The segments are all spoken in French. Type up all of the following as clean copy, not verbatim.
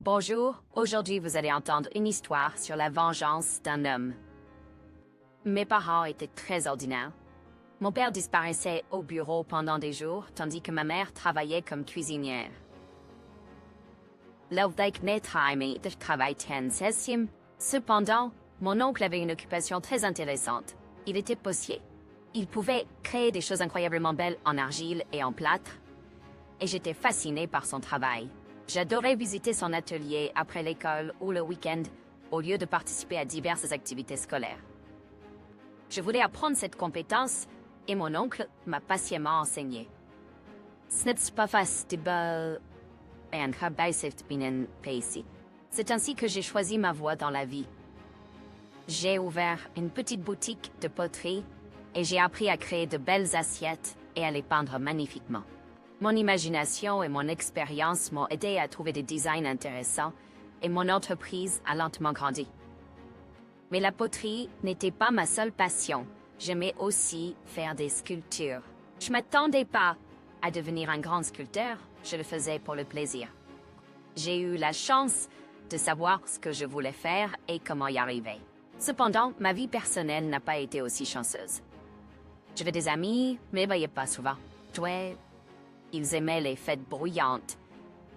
Bonjour, aujourd'hui vous allez entendre une histoire sur la vengeance d'un homme. Mes parents étaient très ordinaires. Mon père disparaissait au bureau pendant des jours, tandis que ma mère travaillait comme cuisinière. L'Elvdijk Netraime de travail ten. Cependant, mon oncle avait une occupation très intéressante. Il était potier. Il pouvait créer des choses incroyablement belles en argile et en plâtre. Et j'étais fascinée par son travail. J'adorais visiter son atelier après l'école ou le week-end, au lieu de participer à diverses activités scolaires. Je voulais apprendre cette compétence et mon oncle m'a patiemment enseigné. C'est ainsi que j'ai choisi ma voie dans la vie. J'ai ouvert une petite boutique de poterie et j'ai appris à créer de belles assiettes et à les peindre magnifiquement. Mon imagination et mon expérience m'ont aidé à trouver des designs intéressants et mon entreprise a lentement grandi. Mais la poterie n'était pas ma seule passion. J'aimais aussi faire des sculptures. Je ne m'attendais pas à devenir un grand sculpteur, je le faisais pour le plaisir. J'ai eu la chance de savoir ce que je voulais faire et comment y arriver. Cependant, ma vie personnelle n'a pas été aussi chanceuse. J'avais des amis, mais ne voyais pas souvent. Ils aimaient les fêtes bruyantes,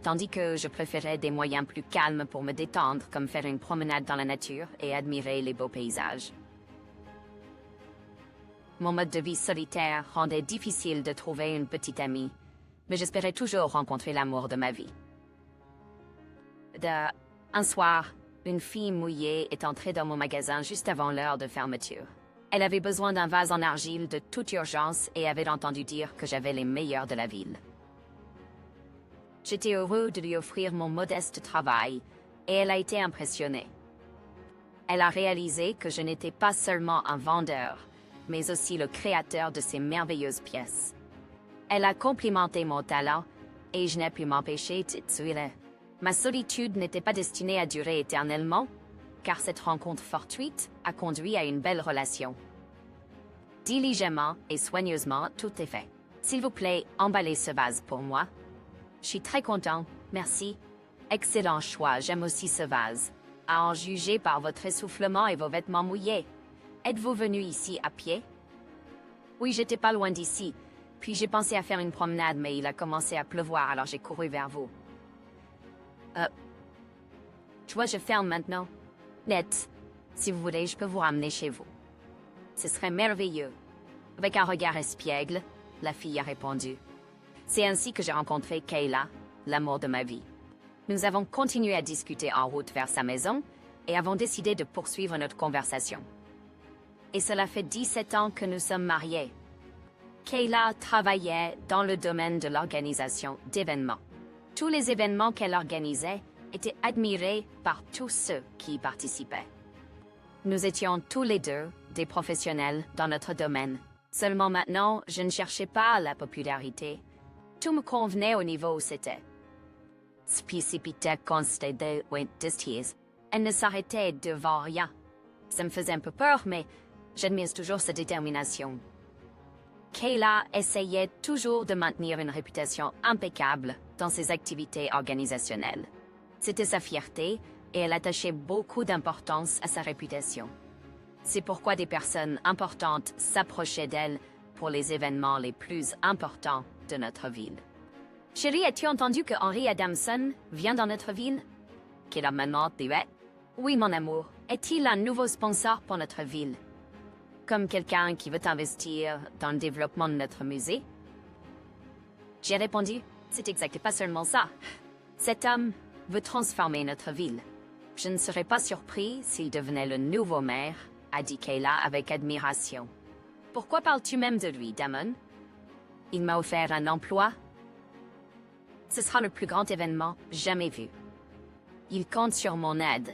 tandis que je préférais des moyens plus calmes pour me détendre, comme faire une promenade dans la nature et admirer les beaux paysages. Mon mode de vie solitaire rendait difficile de trouver une petite amie, mais j'espérais toujours rencontrer l'amour de ma vie. Un soir, une fille mouillée est entrée dans mon magasin juste avant l'heure de fermeture. Elle avait besoin d'un vase en argile de toute urgence et avait entendu dire que j'avais les meilleurs de la ville. J'étais heureux de lui offrir mon modeste travail et elle a été impressionnée. Elle a réalisé que je n'étais pas seulement un vendeur, mais aussi le créateur de ces merveilleuses pièces. Elle a complimenté mon talent et je n'ai pu m'empêcher de tuer. Ma solitude n'était pas destinée à durer éternellement, car cette rencontre fortuite a conduit à une belle relation. Diligemment et soigneusement, tout est fait. S'il vous plaît, emballez ce vase pour moi. Je suis très content, merci. Excellent choix, j'aime aussi ce vase. À en juger par votre essoufflement et vos vêtements mouillés. Êtes-vous venu ici à pied? Oui, j'étais pas loin d'ici. Puis j'ai pensé à faire une promenade, mais il a commencé à pleuvoir, alors j'ai couru vers vous. Je ferme maintenant. Net, si vous voulez, je peux vous ramener chez vous. Ce serait merveilleux. Avec un regard espiègle, la fille a répondu. C'est ainsi que j'ai rencontré Kayla, l'amour de ma vie. Nous avons continué à discuter en route vers sa maison et avons décidé de poursuivre notre conversation. Et cela fait 17 ans que nous sommes mariés. Kayla travaillait dans le domaine de l'organisation d'événements. Tous les événements qu'elle organisait étaient admirés par tous ceux qui y participaient. Nous étions tous les deux des professionnels dans notre domaine. Seulement maintenant, je ne cherchais pas la popularité. Tout me convenait au niveau où c'était. Elle ne s'arrêtait devant rien. Ça me faisait un peu peur, mais j'admire toujours sa détermination. Kayla essayait toujours de maintenir une réputation impeccable dans ses activités organisationnelles. C'était sa fierté et elle attachait beaucoup d'importance à sa réputation. C'est pourquoi des personnes importantes s'approchaient d'elle pour les événements les plus importants de notre ville. Chérie, as-tu entendu que Henry Adamson vient dans notre ville? Qu'il a maintenant dit oui, mon amour. Est-il un nouveau sponsor pour notre ville? Comme quelqu'un qui veut investir dans le développement de notre musée? J'ai répondu, c'est exactement pas seulement ça. Cet homme veut transformer notre ville. Je ne serais pas surpris s'il devenait le nouveau maire, a dit Kayla avec admiration. Pourquoi parles-tu même de lui, Damon? Il m'a offert un emploi. Ce sera le plus grand événement jamais vu. Il compte sur mon aide,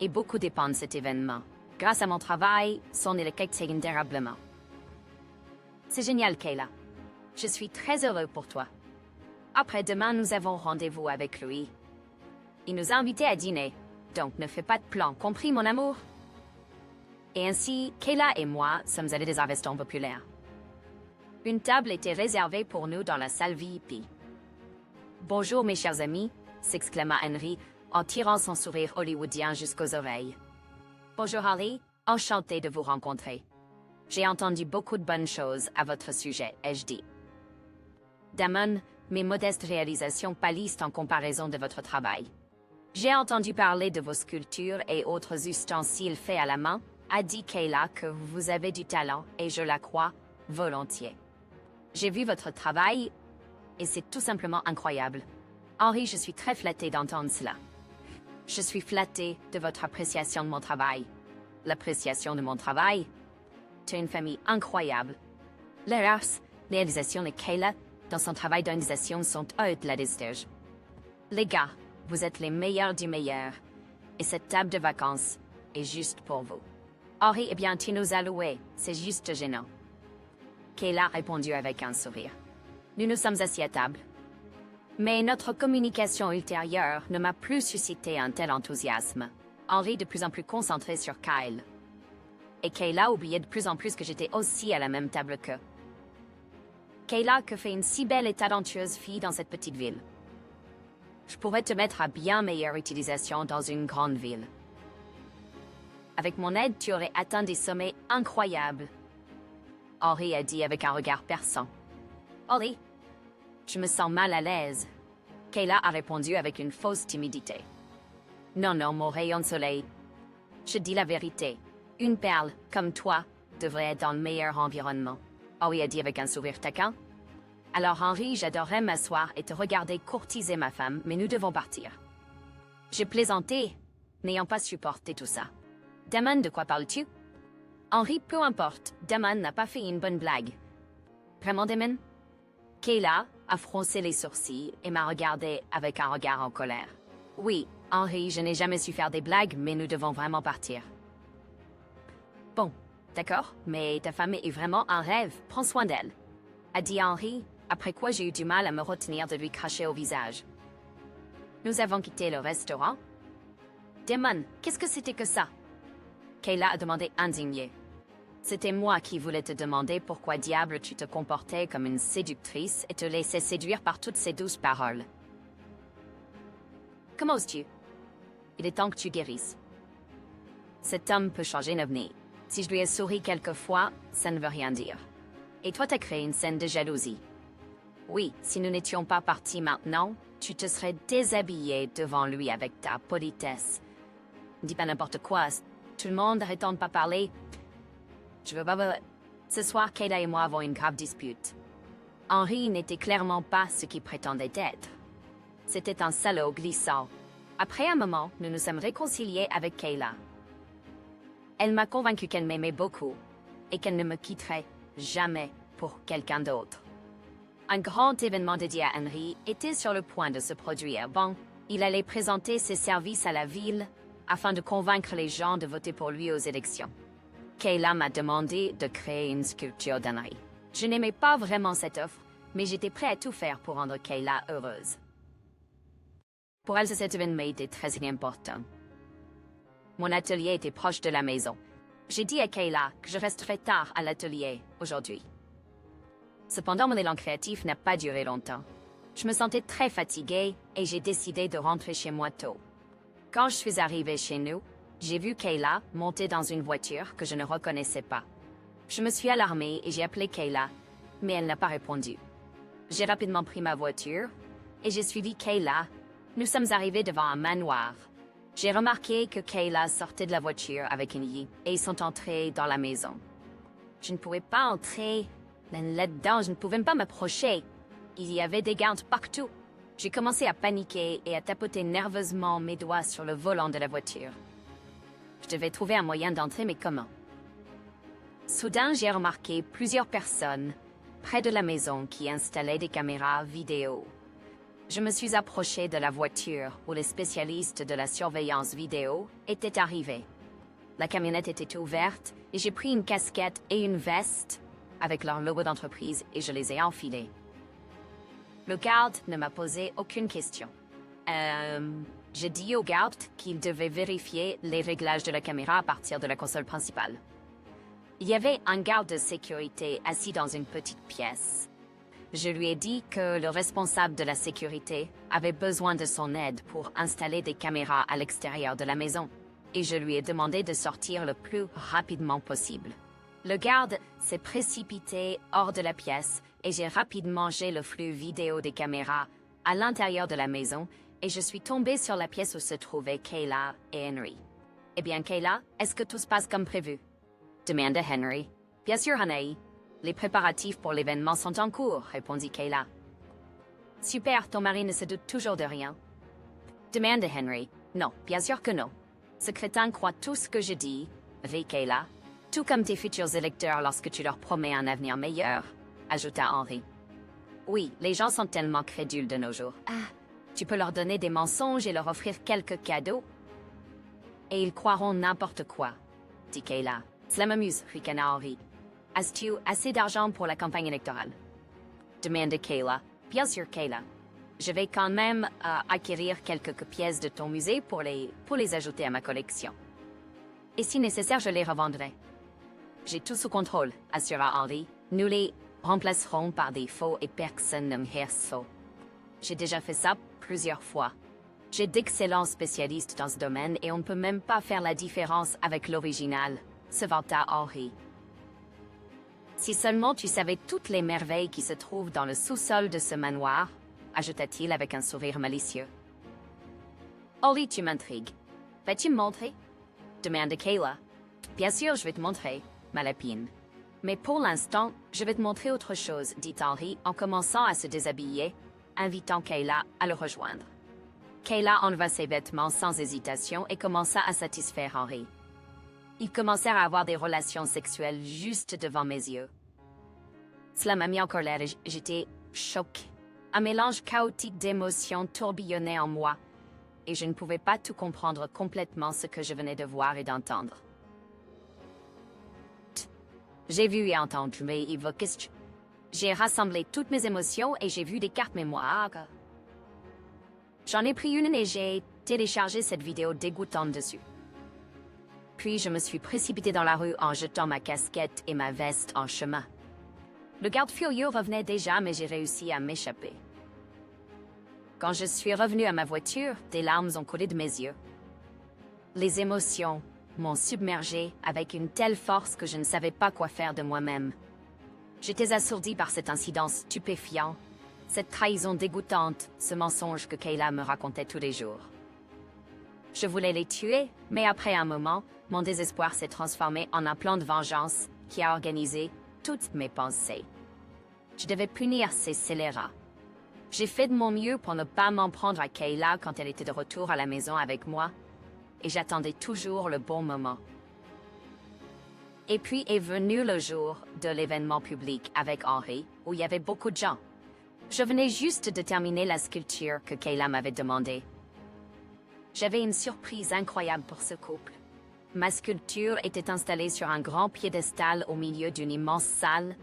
et beaucoup dépend de cet événement. Grâce à mon travail, son électrique considérablement. C'est génial, Kayla. Je suis très heureux pour toi. Après-demain, nous avons rendez-vous avec lui. Il nous a invités à dîner, donc ne fais pas de plan, compris, mon amour? Et ainsi, Kayla et moi sommes allés des restaurants populaires. Une table était réservée pour nous dans la salle VIP. Bonjour, mes chers amis, s'exclama Henry en tirant son sourire hollywoodien jusqu'aux oreilles. Bonjour Harry, enchanté de vous rencontrer. J'ai entendu beaucoup de bonnes choses à votre sujet, ai-je dit. Damon, mes modestes réalisations pâlissent en comparaison de votre travail. J'ai entendu parler de vos sculptures et autres ustensiles faits à la main, a dit Kayla que vous avez du talent et je la crois volontiers. J'ai vu votre travail et c'est tout simplement incroyable. Henry, je suis très flattée d'entendre cela. Je suis flattée de votre appréciation de mon travail. L'appréciation de mon travail? Tu as une famille incroyable. Les réalisations de Kayla dans son travail d'organisation sont au-delà des stages. Les gars, vous êtes les meilleurs du meilleur. Et cette table de vacances est juste pour vous. Henry, eh bien, tu nous as loués. C'est juste gênant. Kayla a répondu avec un sourire. Nous nous sommes assis à table. Mais notre communication ultérieure ne m'a plus suscité un tel enthousiasme. Henry de plus en plus concentré sur Kyle. Et Kayla oubliait de plus en plus que j'étais aussi à la même table qu'eux. Kayla, que fait une si belle et talentueuse fille dans cette petite ville. Je pourrais te mettre à bien meilleure utilisation dans une grande ville. Avec mon aide, tu aurais atteint des sommets incroyables. Henry a dit avec un regard perçant. Henry, je me sens mal à l'aise. Kayla a répondu avec une fausse timidité. Non, non, mon rayon de soleil. Je dis la vérité. Une perle, comme toi, devrait être dans le meilleur environnement. Henry a dit avec un sourire taquin. Alors Henry, j'adorerais m'asseoir et te regarder courtiser ma femme, mais nous devons partir. J'ai plaisanté, n'ayant pas supporté tout ça. Damon, de quoi parles-tu? Henry, peu importe, Damon n'a pas fait une bonne blague. Vraiment, Damon? Kayla a froncé les sourcils et m'a regardé avec un regard en colère. Oui, Henry, je n'ai jamais su faire des blagues, mais nous devons vraiment partir. Bon, d'accord, mais ta femme est vraiment un rêve, prends soin d'elle, a dit Henry, après quoi j'ai eu du mal à me retenir de lui cracher au visage. Nous avons quitté le restaurant. Damon, qu'est-ce que c'était que ça? Kayla a demandé indignée. C'était moi qui voulais te demander pourquoi diable tu te comportais comme une séductrice et te laissais séduire par toutes ces douces paroles. Comment oses-tu? Il est temps que tu guérisses. Cet homme peut changer d'avenir. Si je lui ai souri quelquefois, ça ne veut rien dire. Et toi, t'as créé une scène de jalousie. Oui, si nous n'étions pas partis maintenant, tu te serais déshabillé devant lui avec ta politesse. Dis pas n'importe quoi. Tout le monde arrêtant de pas parler. Je veux pas... Ce soir, Kayla et moi avons une grave dispute. Henry n'était clairement pas ce qu'il prétendait être. C'était un salaud glissant. Après un moment, nous nous sommes réconciliés avec Kayla. Elle m'a convaincu qu'elle m'aimait beaucoup et qu'elle ne me quitterait jamais pour quelqu'un d'autre. Un grand événement dédié à Henry était sur le point de se produire. Bon, il allait présenter ses services à la ville afin de convaincre les gens de voter pour lui aux élections. Kayla m'a demandé de créer une sculpture d'Henry. Je n'aimais pas vraiment cette offre, mais j'étais prêt à tout faire pour rendre Kayla heureuse. Pour elle, cet événement était très important. Mon atelier était proche de la maison. J'ai dit à Kayla que je resterais tard à l'atelier aujourd'hui. Cependant, mon élan créatif n'a pas duré longtemps. Je me sentais très fatiguée et j'ai décidé de rentrer chez moi tôt. Quand je suis arrivée chez nous, j'ai vu Kayla monter dans une voiture que je ne reconnaissais pas. Je me suis alarmée et j'ai appelé Kayla, mais elle n'a pas répondu. J'ai rapidement pris ma voiture et j'ai suivi Kayla. Nous sommes arrivés devant un manoir. J'ai remarqué que Kayla sortait de la voiture avec une fille et ils sont entrés dans la maison. Je ne pouvais pas entrer là-dedans, je ne pouvais pas m'approcher. Il y avait des gardes partout. J'ai commencé à paniquer et à tapoter nerveusement mes doigts sur le volant de la voiture. Je devais trouver un moyen d'entrer, mais comment? Soudain, j'ai remarqué plusieurs personnes près de la maison qui installaient des caméras vidéo. Je me suis approchée de la voiture où les spécialistes de la surveillance vidéo étaient arrivés. La camionnette était ouverte et j'ai pris une casquette et une veste avec leur logo d'entreprise et je les ai enfilés. Le garde ne m'a posé aucune question. J'ai dit au garde qu'il devait vérifier les réglages de la caméra à partir de la console principale. Il y avait un garde de sécurité assis dans une petite pièce. Je lui ai dit que le responsable de la sécurité avait besoin de son aide pour installer des caméras à l'extérieur de la maison, et je lui ai demandé de sortir le plus rapidement possible. Le garde s'est précipité hors de la pièce et j'ai rapidement géré le flux vidéo des caméras à l'intérieur de la maison et je suis tombée sur la pièce où se trouvaient Kayla et Henry. Eh bien, Kayla, est-ce que tout se passe comme prévu? Demanda Henry. Bien sûr, Hanaï. Les préparatifs pour l'événement sont en cours, répondit Kayla. Super, ton mari ne se doute toujours de rien. Demanda Henry. Non, bien sûr que non. Ce crétin croit tout ce que je dis, rit Kayla. Tout comme tes futurs électeurs lorsque tu leur promets un avenir meilleur, ajouta Henry. Oui, les gens sont tellement crédules de nos jours. Ah, tu peux leur donner des mensonges et leur offrir quelques cadeaux. Et ils croiront n'importe quoi, dit Kayla. Cela m'amuse, ricana Henry. As-tu assez d'argent pour la campagne électorale? Demanda Kayla. Bien sûr, Kayla. Je vais quand même acquérir quelques pièces de ton musée pour les ajouter à ma collection. Et si nécessaire, je les revendrai. J'ai tout sous contrôle, assura Henry. Nous les remplacerons par des faux et personne ne me faux. J'ai déjà fait ça plusieurs fois. J'ai d'excellents spécialistes dans ce domaine et on ne peut même pas faire la différence avec l'original, se vanta Henry. Si seulement tu savais toutes les merveilles qui se trouvent dans le sous-sol de ce manoir, ajouta-t-il avec un sourire malicieux. Henry, tu m'intrigues. Vas-tu me montrer? Demanda Kayla. Bien sûr, je vais te montrer, ma lapine. Mais pour l'instant, je vais te montrer autre chose, dit Henry en commençant à se déshabiller, invitant Kayla à le rejoindre. Kayla enleva ses vêtements sans hésitation et commença à satisfaire Henry. Ils commencèrent à avoir des relations sexuelles juste devant mes yeux. Cela m'a mis en colère et j'étais choquée. Un mélange chaotique d'émotions tourbillonnait en moi, et je ne pouvais pas tout comprendre complètement ce que je venais de voir et d'entendre. J'ai vu et entendu, mais j'ai rassemblé toutes mes émotions et j'ai vu des cartes mémoire. J'en ai pris une et j'ai téléchargé cette vidéo dégoûtante dessus. Puis je me suis précipitée dans la rue en jetant ma casquette et ma veste en chemin. Le garde furieux revenait déjà, mais j'ai réussi à m'échapper. Quand je suis revenue à ma voiture, des larmes ont coulé de mes yeux. Les émotions m'ont submergée avec une telle force que je ne savais pas quoi faire de moi-même. J'étais assourdie par cet incident stupéfiant, cette trahison dégoûtante, ce mensonge que Kayla me racontait tous les jours. Je voulais les tuer, mais après un moment, mon désespoir s'est transformé en un plan de vengeance qui a organisé toutes mes pensées. Je devais punir ces scélérats. J'ai fait de mon mieux pour ne pas m'en prendre à Kayla quand elle était de retour à la maison avec moi, et j'attendais toujours le bon moment. Et puis est venu le jour de l'événement public avec Henry, où il y avait beaucoup de gens. Je venais juste de terminer la sculpture que Kayla m'avait demandée. J'avais une surprise incroyable pour ce couple. Ma sculpture était installée sur un grand piédestal au milieu d'une immense salle,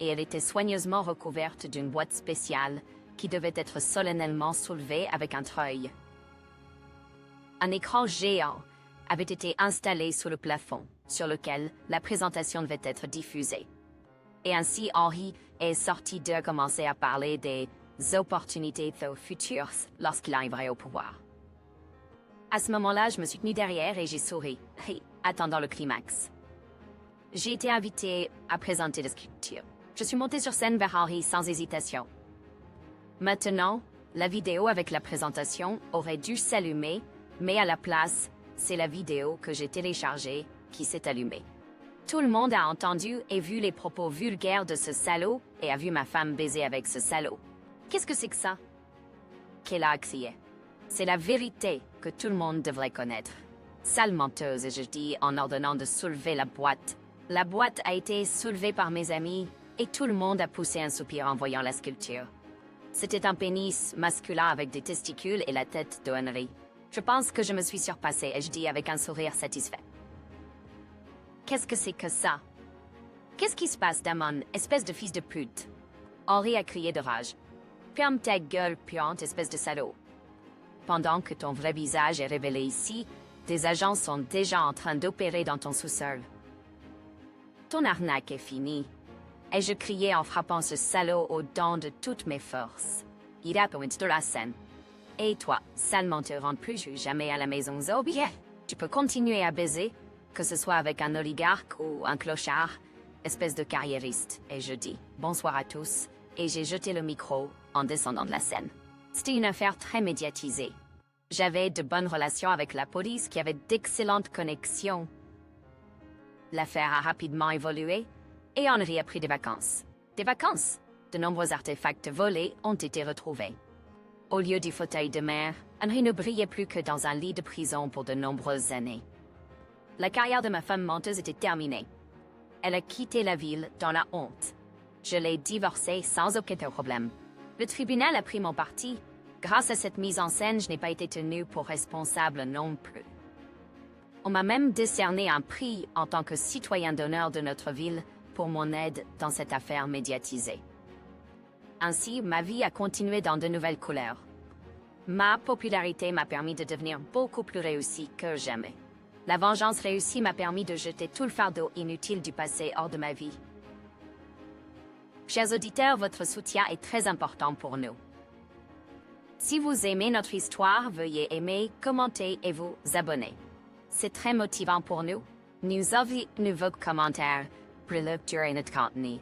et elle était soigneusement recouverte d'une boîte spéciale qui devait être solennellement soulevée avec un treuil. Un écran géant avait été installé sous le plafond, sur lequel la présentation devait être diffusée. Et ainsi, Henry est sorti de commencer à parler des opportunités futures lorsqu'il arriverait au pouvoir. À ce moment-là, je me suis tenue derrière et j'ai souri, attendant le climax. J'ai été invitée à présenter la sculpture. Je suis montée sur scène vers Henry sans hésitation. Maintenant, la vidéo avec la présentation aurait dû s'allumer, mais à la place, c'est la vidéo que j'ai téléchargée qui s'est allumée. Tout le monde a entendu et vu les propos vulgaires de ce salaud et a vu ma femme baiser avec ce salaud. Qu'est-ce que c'est que ça? Kayla a crié. C'est la vérité que tout le monde devrait connaître. Sale menteuse, je dis en ordonnant de soulever la boîte. La boîte a été soulevée par mes amis et tout le monde a poussé un soupir en voyant la sculpture. C'était un pénis masculin avec des testicules et la tête de Henry. Je pense que je me suis surpassée et je dis avec un sourire satisfait. Qu'est-ce que c'est que ça? Qu'est-ce qui se passe, Damon, espèce de fils de pute? Henry a crié de rage. Ferme ta gueule, puante, espèce de salaud. Pendant que ton vrai visage est révélé ici, des agents sont déjà en train d'opérer dans ton sous-sol. Ton arnaque est finie. Et je criais en frappant ce salaud aux dents de toutes mes forces. Il a point de la scène. Et toi, sale te rends plus jamais à la maison Zobi. Tu peux continuer à baiser, que ce soit avec un oligarque ou un clochard, espèce de carriériste. Et je dis bonsoir à tous, et j'ai jeté le micro en descendant de la scène. C'était une affaire très médiatisée. J'avais de bonnes relations avec la police qui avait d'excellentes connexions. L'affaire a rapidement évolué et Henri a pris des vacances. Des vacances! De nombreux artefacts volés ont été retrouvés. Au lieu du fauteuil de mer, Henri ne brillait plus que dans un lit de prison pour de nombreuses années. La carrière de ma femme menteuse était terminée. Elle a quitté la ville dans la honte. Je l'ai divorcée sans aucun problème. Le tribunal a pris mon parti. Grâce à cette mise en scène, je n'ai pas été tenue pour responsable non plus. On m'a même décerné un prix en tant que citoyen d'honneur de notre ville pour mon aide dans cette affaire médiatisée. Ainsi, ma vie a continué dans de nouvelles couleurs. Ma popularité m'a permis de devenir beaucoup plus réussie que jamais. La vengeance réussie m'a permis de jeter tout le fardeau inutile du passé hors de ma vie. Chers auditeurs, votre soutien est très important pour nous. Si vous aimez notre histoire, veuillez aimer, commenter et vous abonner. C'est très motivant pour nous. Nous envoyons vos commentaires pour lecture et notre contenu.